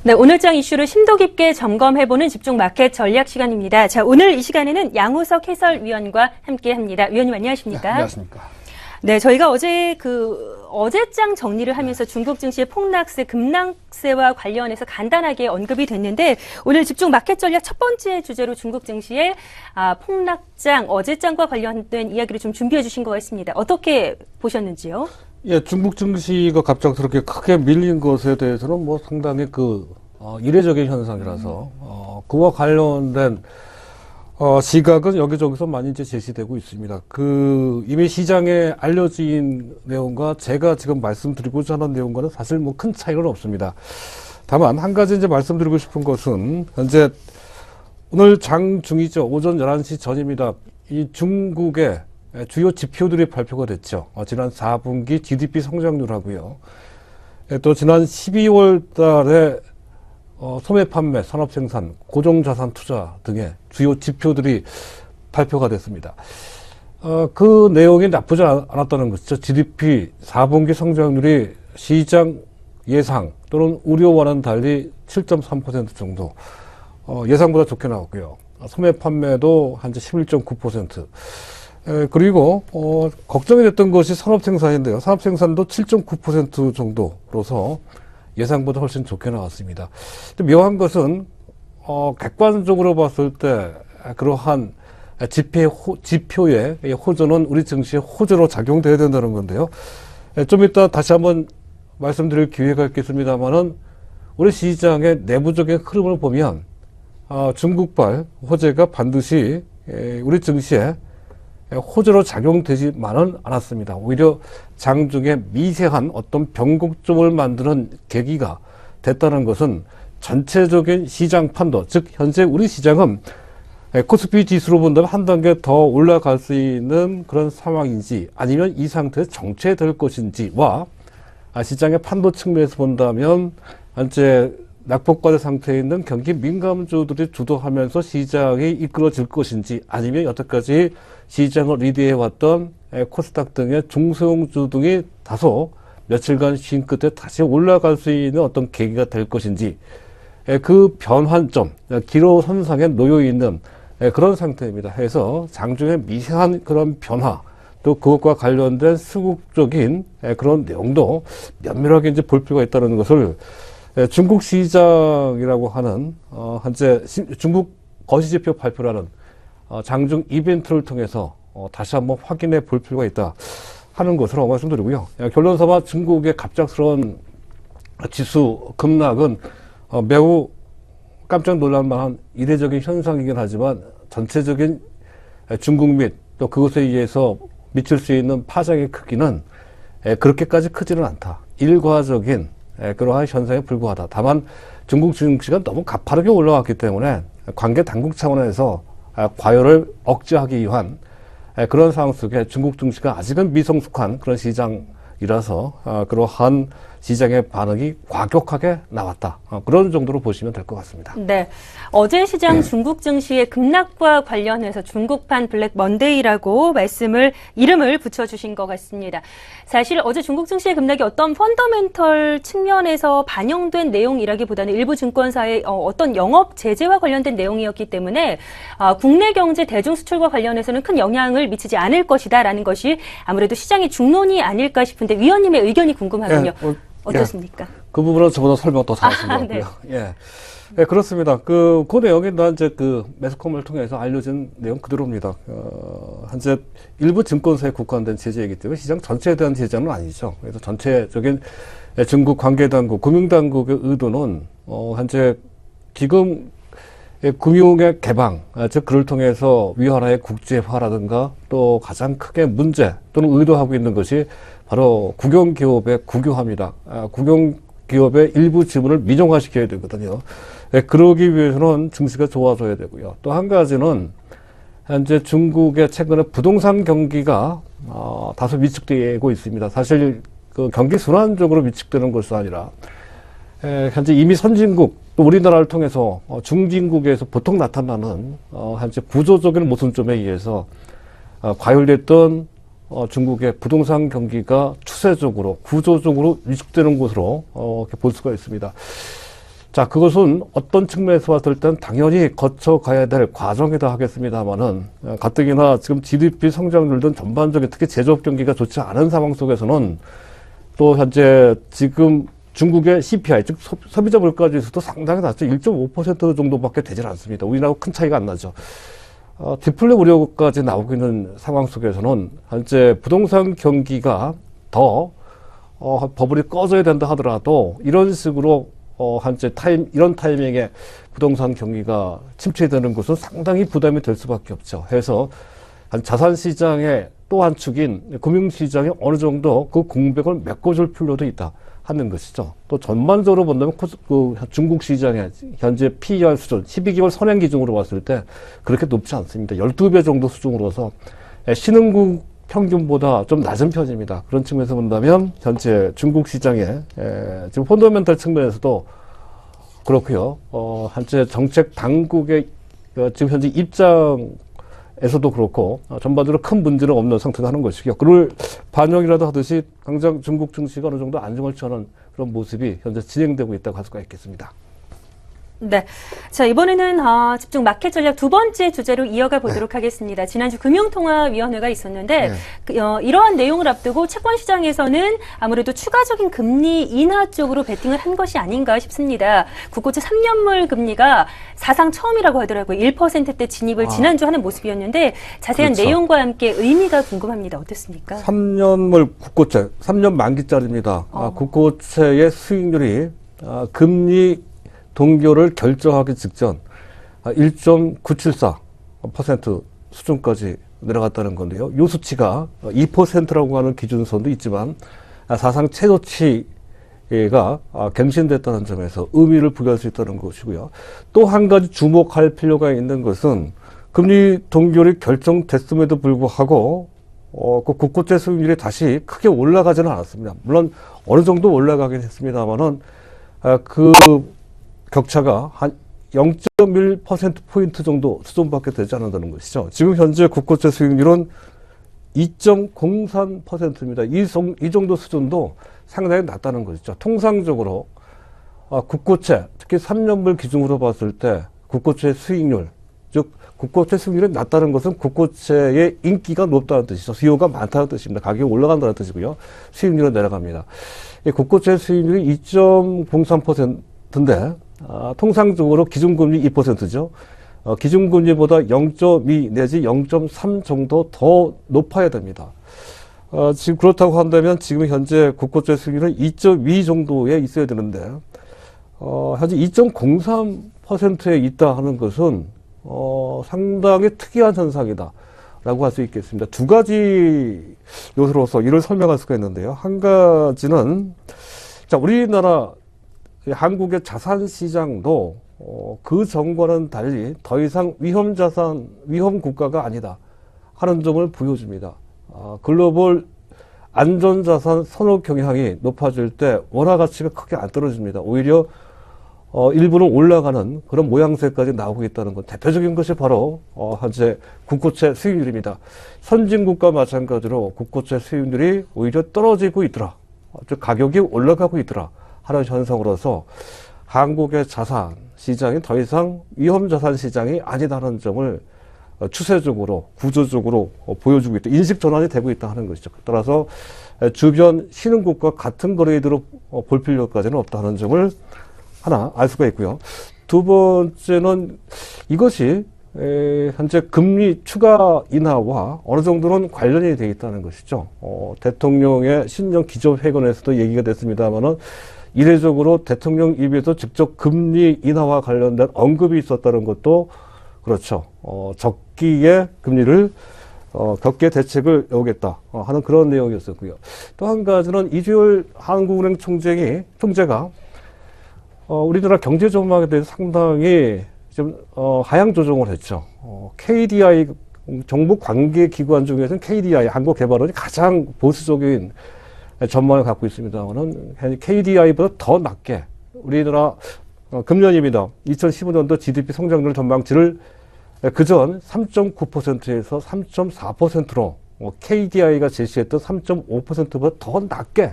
네, 오늘장 이슈를 심도 깊게 점검해보는 집중 마켓 전략 시간입니다. 자, 오늘 이 시간에는 양우석 해설위원과 함께합니다. 위원님 안녕하십니까? 네, 안녕하십니까? 네, 저희가 어제장 정리를 하면서 중국 증시의 폭락세, 급락세와 관련해서 간단하게 언급이 됐는데 오늘 집중 마켓 전략 첫 번째 주제로 중국 증시의 폭락장, 어제장과 관련된 이야기를 좀 준비해 주신 것 같습니다. 어떻게 보셨는지요? 예, 중국 증시가 갑작스럽게 크게 밀린 것에 대해서는 뭐 상당히 이례적인 현상이라서 그와 관련된 시각은 여기저기서 많이 이제 제시되고 있습니다. 이미 시장에 알려진 내용과 제가 지금 말씀드리고자 하는 내용과는 사실 뭐 큰 차이는 없습니다. 다만 한 가지 이제 말씀드리고 싶은 것은 현재 오늘 장중이죠. 오전 11시 전입니다. 이 중국의 주요 지표들이 발표가 됐죠. 지난 4분기 GDP 성장률하고요. 또 지난 12월 달에 소매 판매, 산업 생산, 고정자산 투자 등의 주요 지표들이 발표가 됐습니다. 그 내용이 나쁘지 않았다는 것이죠. GDP 4분기 성장률이 시장 예상 또는 우려와는 달리 7.3% 정도 예상보다 좋게 나왔고요. 소매 판매도 한 11.9%. 그리고 걱정이 됐던 것이 산업 생산인데요. 산업 생산도 7.9% 정도로서 예상보다 훨씬 좋게 나왔습니다. 묘한 것은 객관적으로 봤을 때 그러한 지표의 호조는 우리 증시의 호조로 작용돼야 된다는 건데요. 좀 이따 다시 한번 말씀드릴 기회가 있겠습니다만은 우리 시장의 내부적인 흐름을 보면 중국발 호재가 반드시 우리 증시에 호재로 작용되지만은 않았습니다. 오히려 장중에 미세한 어떤 변곡점을 만드는 계기가 됐다는 것은 전체적인 시장 판도, 즉 현재 우리 시장은 코스피 지수로 본다면 한 단계 더 올라갈 수 있는 그런 상황인지 아니면 이 상태에서 정체될 것인지와 시장의 판도 측면에서 본다면 현재 낙폭과대 상태에 있는 경기 민감주들이 주도하면서 시장이 이끌어질 것인지 아니면 여태까지 시장을 리드해왔던 코스닥 등의 중소형주 등이 다소 며칠간 쉰 끝에 다시 올라갈 수 있는 어떤 계기가 될 것인지 그 변환점, 기로선상에 놓여있는 그런 상태입니다. 해서 장중에 미세한 그런 변화 또 그것과 관련된 수급적인 그런 내용도 면밀하게 이제 볼 필요가 있다는 것을 중국 시장이라고 하는 현재 중국 거시지표 발표라는 장중 이벤트를 통해서 다시 한번 확인해 볼 필요가 있다 하는 것으로 말씀드리고요. 결론삼아 중국의 갑작스러운 지수 급락은 매우 깜짝 놀랄 만한 이례적인 현상이긴 하지만 전체적인 중국 및 또 그것에 의해서 미칠 수 있는 파장의 크기는 그렇게까지 크지는 않다. 일과적인 그러한 현상에 불과하다. 다만 중국 증시가 너무 가파르게 올라왔기 때문에 관계 당국 차원에서 과열을 억제하기 위한 그런 상황 속에 중국 증시가 아직은 미성숙한 그런 시장이라서 그러한 시장의 반응이 과격하게 나왔다. 그런 정도로 보시면 될 것 같습니다. 네. 어제 시장 중국 증시의 급락과 관련해서 중국판 블랙 먼데이라고 이름을 붙여주신 것 같습니다. 사실 어제 중국 증시의 급락이 어떤 펀더멘털 측면에서 반영된 내용이라기보다는 일부 증권사의 어떤 영업 제재와 관련된 내용이었기 때문에 국내 경제 대중 수출과 관련해서는 큰 영향을 미치지 않을 것이다라는 것이 아무래도 시장의 중론이 아닐까 싶은데 위원님의 의견이 궁금하군요. 어떻습니까? 그 부분은 저보다 설명 더 잘하신 것 같고요. 네. 예, 그렇습니다. 그 내용이 이제 매스컴을 통해서 알려진 내용 그대로입니다. 현재 일부 증권사에 국한된 제재이기 때문에 시장 전체에 대한 제재는 아니죠. 그래서 전체적인 중국 관계당국, 금융당국의 의도는, 현재 지금 금융의 개방, 즉, 그를 통해서 위안화의 국제화라든가 또 가장 크게 문제 또는 의도하고 있는 것이 바로 국영기업의 국유화입니다. 국영기업의 일부 지분을 민영화시켜야 되거든요. 그러기 위해서는 증시가 좋아져야 되고요. 또 한 가지는 현재 중국의 최근에 부동산 경기가 다소 위축되고 있습니다. 사실 그 경기 순환적으로 위축되는 것이 아니라 현재 이미 선진국 또 우리나라를 통해서 중진국에서 보통 나타나는 현재 구조적인 모순점에 의해서 과열됐던 중국의 부동산 경기가 추세적으로 구조적으로 위축되는 것으로 이렇게 볼 수가 있습니다. 자, 그것은 어떤 측면에서 봤을 땐 당연히 거쳐가야 될 과정이다 하겠습니다만은, 가뜩이나 지금 GDP 성장률 등 전반적인 특히 제조업 경기가 좋지 않은 상황 속에서는 또 현재 지금 중국의 CPI, 즉 소비자 물가 지수도 상당히 낮죠. 1.5% 정도밖에 되질 않습니다. 우리나라하고 큰 차이가 안 나죠. 디플레 우려까지 나오고 있는 상황 속에서는 현재 부동산 경기가 더 버블이 꺼져야 된다 하더라도 이런 식으로 현재 이런 타이밍에 부동산 경기가 침체되는 것은 상당히 부담이 될 수밖에 없죠. 해서 자산 시장의 또 한 축인 금융시장이 어느 정도 그 공백을 메꿔줄 필요도 있다 하는 것이죠. 또 전반적으로 본다면 중국 시장의 현재 PER 수준 12개월 선행 기준으로 봤을 때 그렇게 높지 않습니다. 12배 정도 수준으로서 신흥국 평균보다 좀 낮은 편입니다. 그런 측면에서 본다면 현재 중국 시장의 지금 펀더멘털 측면에서도 그렇고요. 현재 정책 당국의 지금 현재 입장에서도 그렇고 전반적으로 큰 문제는 없는 상태가 하는 것이고요. 그걸 반영이라도 하듯이 당장 중국 증시가 어느 정도 안정을 취하는 그런 모습이 현재 진행되고 있다고 할 수가 있겠습니다. 네. 자, 이번에는 집중 마켓 전략 두 번째 주제로 이어가 보도록 하겠습니다. 지난주 금융통화위원회가 있었는데 이러한 내용을 앞두고 채권시장에서는 아무래도 추가적인 금리 인하 쪽으로 베팅을 한 것이 아닌가 싶습니다. 국고채 3년물 금리가 사상 처음이라고 하더라고요. 1%대 진입을 지난주 하는 모습이었는데 자세한 그렇죠. 내용과 함께 의미가 궁금합니다. 어떻습니까? 3년물 국고채, 3년 만기짜리입니다. 국고채의 수익률이 금리 동결을 결정하기 직전 1.974% 수준까지 내려갔다는 건데요. 이 수치가 2%라고 하는 기준선도 있지만 사상 최저치가 갱신됐다는 점에서 의미를 부여할 수 있다는 것이고요. 또 한 가지 주목할 필요가 있는 것은 금리 동결이 결정됐음에도 불구하고 그 국고채 수익률이 다시 크게 올라가지는 않았습니다. 물론 어느 정도 올라가긴 했습니다만은 그 격차가 한 0.1%포인트 정도 수준밖에 되지 않는다는 것이죠. 지금 현재 국고채 수익률은 2.03%입니다. 이 정도 수준도 상당히 낮다는 것이죠. 통상적으로 국고채, 특히 3년물 기준으로 봤을 때 국고채 수익률, 즉 국고채 수익률이 낮다는 것은 국고채의 인기가 높다는 뜻이죠. 수요가 많다는 뜻입니다. 가격이 올라간다는 뜻이고요. 수익률은 내려갑니다. 이 국고채 수익률이 2.03%인데 통상적으로 기준금리 2%죠. 기준금리보다 0.2 내지 0.3 정도 더 높아야 됩니다. 지금 그렇다고 한다면 지금 현재 국고채 수익률은 2.2 정도에 있어야 되는데 현재 2.03%에 있다 하는 것은 상당히 특이한 현상이다 라고 할 수 있겠습니다. 두 가지 요소로서 이를 설명할 수가 있는데요. 한 가지는 자, 우리나라 한국의 자산 시장도 그 전과는 달리 더 이상 위험 국가가 아니다 하는 점을 보여줍니다. 글로벌 안전자산 선호 경향이 높아질 때 원화 가치가 크게 안 떨어집니다. 오히려 일부는 올라가는 그런 모양새까지 나오고 있다는 것. 대표적인 것이 바로 현재 국고채 수익률입니다. 선진국과 마찬가지로 국고채 수익률이 오히려 떨어지고 있더라. 즉 가격이 올라가고 있더라 하는 현상으로서 한국의 자산 시장이 더 이상 위험 자산 시장이 아니다는 점을 추세적으로 구조적으로 보여주고 있다. 인식 전환이 되고 있다 하는 것이죠. 따라서 주변 신흥국과 같은 그레이드로 볼 필요까지는 없다는 점을 하나 알 수가 있고요. 두 번째는 이것이 현재 금리 추가 인하와 어느 정도는 관련이 되어 있다는 것이죠. 대통령의 신년 기조회견에서도 얘기가 됐습니다만은 이례적으로 대통령 입에서 직접 금리 인하와 관련된 언급이 있었다는 것도 그렇죠. 적기에 금리를 적기에 대책을 해오겠다 하는 그런 내용이었었고요. 또 한 가지는 이주열 한국은행 총재가 우리나라 경제 전망에 대해서 상당히 좀 하향 조정을 했죠. KDI 정부 관계 기관 중에서는 KDI 한국개발원이 가장 보수적인 전망을 갖고 있습니다만은 KDI보다 더 낮게 우리나라 금년입니다. 2015년도 GDP 성장률 전망치를 그전 3.9%에서 3.4%로 KDI가 제시했던 3.5%보다 더 낮게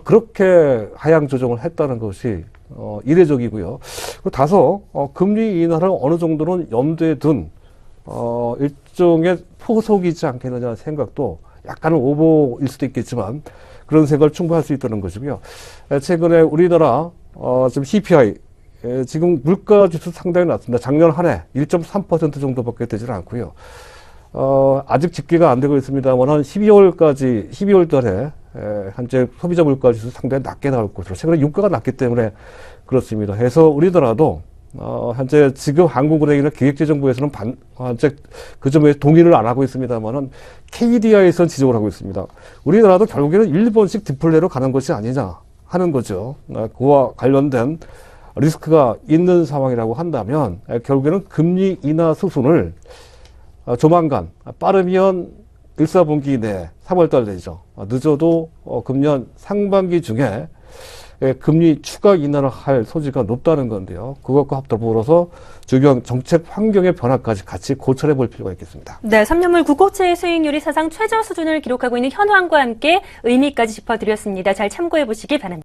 그렇게 하향 조정을 했다는 것이 이례적이고요. 그리고 다소 금리 인하를 어느 정도는 염두에 둔 일종의 포석이지 않겠느냐는 생각도 약간은 오보일 수도 있겠지만 그런 생각을 충분할 수 있다는 것이고요. 최근에 우리나라 지금 CPI 지금 물가지수 상당히 낮습니다. 작년 한 해 1.3% 정도밖에 되질 않고요. 아직 집계가 안 되고 있습니다만 한 12월 달에 현재 소비자 물가지수 상당히 낮게 나올 것으로 최근에 유가가 낮기 때문에 그렇습니다. 해서 우리나라도 현재 지금 한국은행이나 기획재정부에서는 현재 그 점에 동의를 안 하고 있습니다만은 KDI에서는 지적을 하고 있습니다. 우리나라도 결국에는 일본식 디플레로 가는 것이 아니냐 하는 거죠. 그와 관련된 리스크가 있는 상황이라고 한다면 결국에는 금리 인하 수순을 조만간 빠르면 1, 4분기 내 3월달 되죠. 늦어도 금년 상반기 중에 금리 추가 인하를 할 소지가 높다는 건데요. 그것과 더불어서 주변 정책 환경의 변화까지 같이 고찰해 볼 필요가 있겠습니다. 네, 3년물 국고채의 수익률이 사상 최저 수준을 기록하고 있는 현황과 함께 의미까지 짚어드렸습니다. 잘 참고해 보시기 바랍니다.